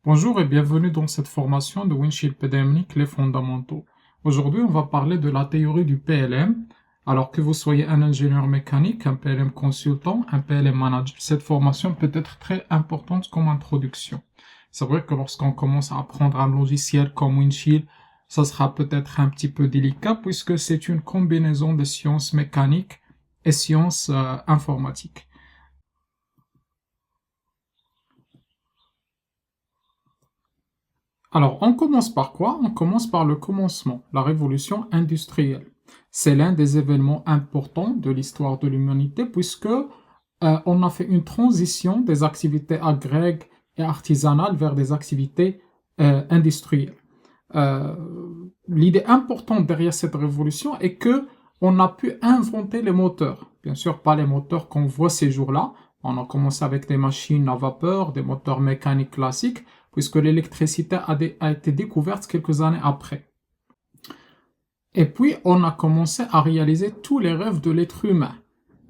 Bonjour et bienvenue dans cette formation de Windshield PDMNIC, les fondamentaux. Aujourd'hui, on va parler de la théorie du PLM. Alors que vous soyez un ingénieur mécanique, un PLM consultant, un PLM manager, cette formation peut être très importante comme introduction. C'est vrai que lorsqu'on commence à apprendre un logiciel comme Windshield, ça sera peut-être un petit peu délicat puisque c'est une combinaison de sciences mécaniques et sciences informatiques. Alors, on commence par quoi? On commence par le commencement, la révolution industrielle. C'est l'un des événements importants de l'histoire de l'humanité puisque on a fait une transition des activités agraires et artisanales vers des activités industrielles. Euh, L'idée importante derrière cette révolution est que on a pu inventer les moteurs. Bien sûr, pas les moteurs qu'on voit ces jours-là. On a commencé avec des machines à vapeur, des moteurs mécaniques classiques, puisque l'électricité a été découverte quelques années après. Et puis, on a commencé à réaliser tous les rêves de l'être humain.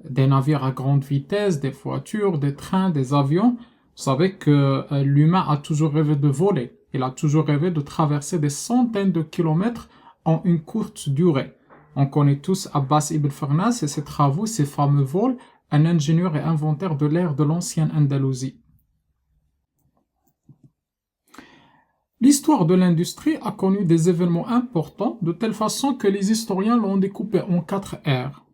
Des navires à grande vitesse, des voitures, des trains, des avions. Vous savez que l'humain a toujours rêvé de voler. Il a toujours rêvé de traverser des centaines de kilomètres en une courte durée. On connaît tous Abbas ibn Farnas et ses travaux, ses fameux vols, un ingénieur et inventeur de l'ère de l'ancienne Andalousie. L'histoire de l'industrie a connu des événements importants de telle façon que les historiens l'ont découpé en 4 ères.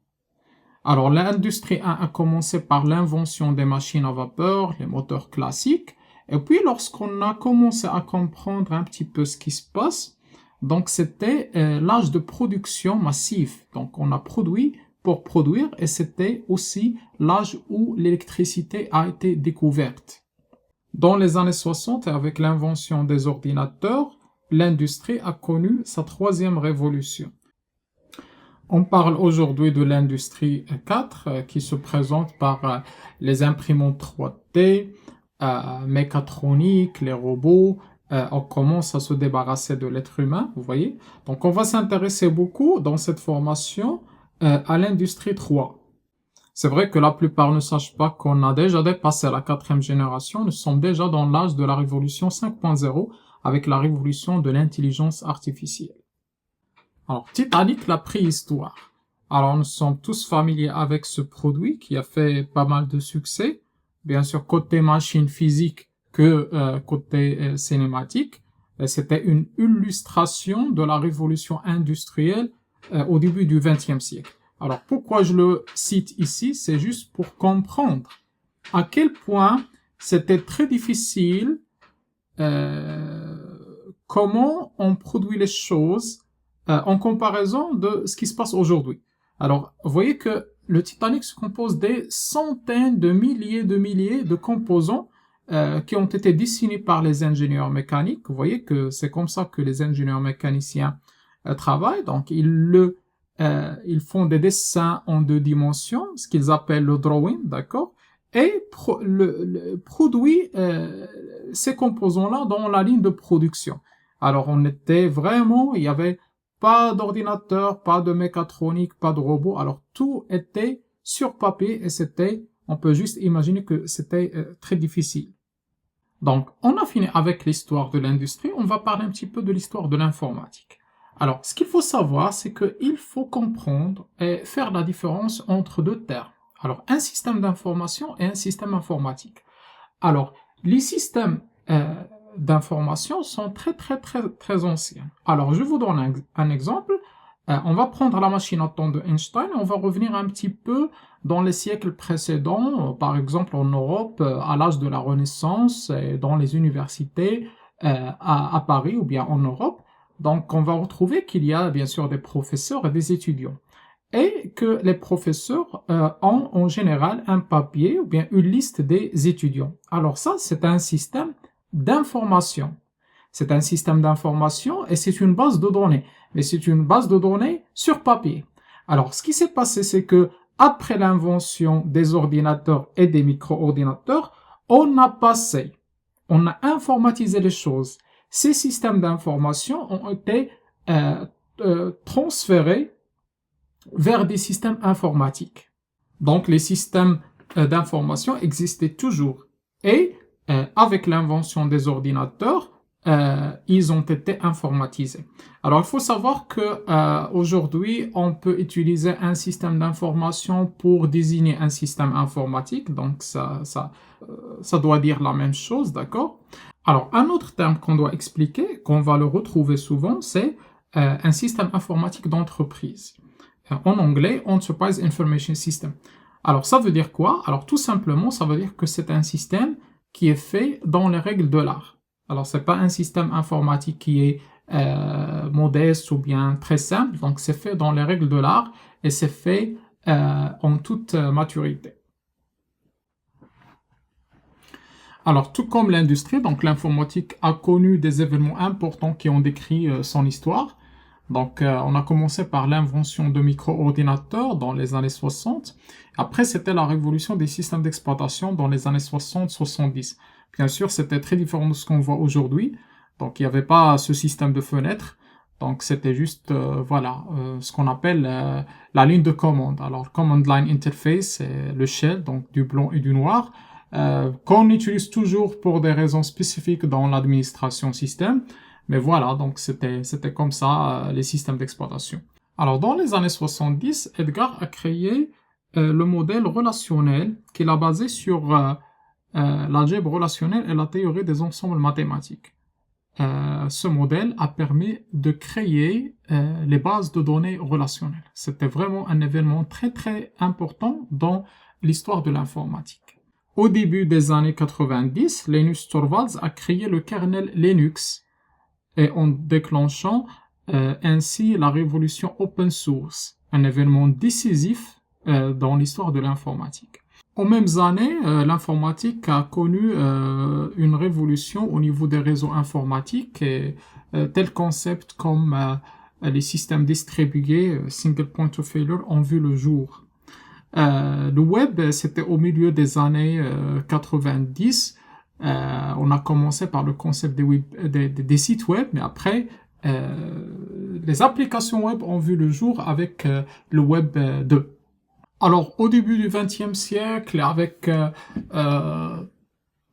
Alors l'industrie a commencé par l'invention des machines à vapeur, les moteurs classiques, et puis lorsqu'on a commencé à comprendre un petit peu ce qui se passe, donc c'était l'âge de production massif. Donc on a produit pour produire et c'était aussi l'âge où l'électricité a été découverte. Dans les années 60, avec l'invention des ordinateurs, l'industrie a connu sa troisième révolution. On parle aujourd'hui de l'industrie 4 qui se présente par les imprimantes 3D, mécatronique, les robots. On commence à se débarrasser de l'être humain, vous voyez. Donc on va s'intéresser beaucoup dans cette formation à l'industrie 3. C'est vrai que la plupart ne sachent pas qu'on a déjà dépassé la quatrième génération. Nous sommes déjà dans l'âge de la révolution 5.0 avec la révolution de l'intelligence artificielle. Alors, Titanic, la préhistoire. Alors, nous sommes tous familiers avec ce produit qui a fait pas mal de succès. Bien sûr, côté machine physique que côté cinématique. C'était une illustration de la révolution industrielle au début du XXe siècle. Alors, pourquoi je le cite ici? C'est juste pour comprendre à quel point c'était très difficile comment on produit les choses en comparaison de ce qui se passe aujourd'hui. Alors, vous voyez que le Titanic se compose des centaines de milliers de composants qui ont été dessinés par les ingénieurs mécaniques. Vous voyez que c'est comme ça que les ingénieurs mécaniciens travaillent. Donc, ils font des dessins en 2 dimensions, ce qu'ils appellent le drawing, d'accord? Et produit ces composants-là dans la ligne de production. Alors, il y avait pas d'ordinateur, pas de mécatronique, pas de robot. Alors, tout était sur papier et on peut juste imaginer que c'était très difficile. Donc, on a fini avec l'histoire de l'industrie. On va parler un petit peu de l'histoire de l'informatique. Alors, ce qu'il faut savoir, c'est qu'il faut comprendre et faire la différence entre 2 termes. Alors, un système d'information et un système informatique. Alors, les systèmes d'information sont très anciens. Alors, je vous donne un exemple. On va prendre la machine à temps de Einstein, on va revenir un petit peu dans les siècles précédents, par exemple en Europe, à l'âge de la Renaissance, et dans les universités à Paris ou bien en Europe. Donc, on va retrouver qu'il y a bien sûr des professeurs et des étudiants. Et que les professeurs ont en général un papier ou bien une liste des étudiants. Alors ça, c'est un système d'information. C'est un système d'information et c'est une base de données. Mais c'est une base de données sur papier. Alors, ce qui s'est passé, c'est que après l'invention des ordinateurs et des micro-ordinateurs, on a informatisé les choses. Ces systèmes d'information ont été transférés vers des systèmes informatiques. Donc, les systèmes d'information existaient toujours. Et avec l'invention des ordinateurs, ils ont été informatisés. Alors, il faut savoir que aujourd'hui, on peut utiliser un système d'information pour désigner un système informatique. Donc, ça doit dire la même chose, d'accord? Alors, un autre terme qu'on doit expliquer, qu'on va le retrouver souvent, c'est un système informatique d'entreprise. En anglais, Enterprise Information System. Alors, ça veut dire quoi? Alors, tout simplement, ça veut dire que c'est un système qui est fait dans les règles de l'art. Alors, c'est pas un système informatique qui est modeste ou bien très simple. Donc, c'est fait dans les règles de l'art et c'est fait en toute maturité. Alors, tout comme l'industrie, donc l'informatique a connu des événements importants qui ont décrit son histoire. Donc, on a commencé par l'invention de micro-ordinateurs dans les années 60. Après, c'était la révolution des systèmes d'exploitation dans les années 60-70. Bien sûr, c'était très différent de ce qu'on voit aujourd'hui. Donc, il n'y avait pas ce système de fenêtres. Donc, c'était juste, ce qu'on appelle la ligne de commande. Alors, Command Line Interface, c'est le shell, donc du blanc et du noir, qu'on utilise toujours pour des raisons spécifiques dans l'administration système. Mais voilà, donc c'était comme ça les systèmes d'exploitation. Alors, dans les années 70, Edgar a créé le modèle relationnel qu'il a basé sur l'algèbre relationnelle et la théorie des ensembles mathématiques. Ce modèle a permis de créer les bases de données relationnelles. C'était vraiment un événement très très important dans l'histoire de l'informatique. Au début des années 90, Linus Torvalds a créé le kernel Linux et en déclenchant ainsi la révolution open source, un événement décisif dans l'histoire de l'informatique. Aux mêmes années, l'informatique a connu une révolution au niveau des réseaux informatiques et tels concepts comme les systèmes distribués, single point of failure, ont vu le jour. Le web, c'était au milieu des années 90. On a commencé par le concept des sites web, mais après, les applications web ont vu le jour avec le web 2. Alors, au début du XXe siècle, avec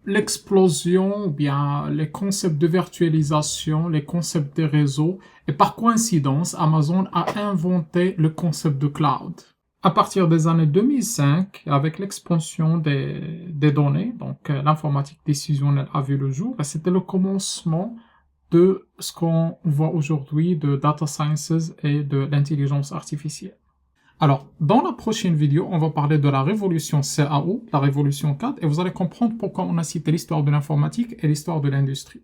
l'explosion, ou bien les concepts de virtualisation, les concepts des réseaux, et par coïncidence, Amazon a inventé le concept de cloud. À partir des années 2005, avec l'expansion des données, donc l'informatique décisionnelle a vu le jour, et c'était le commencement de ce qu'on voit aujourd'hui de data sciences et de l'intelligence artificielle. Alors, dans la prochaine vidéo, on va parler de la révolution CAO, la révolution 4, et vous allez comprendre pourquoi on a cité l'histoire de l'informatique et l'histoire de l'industrie.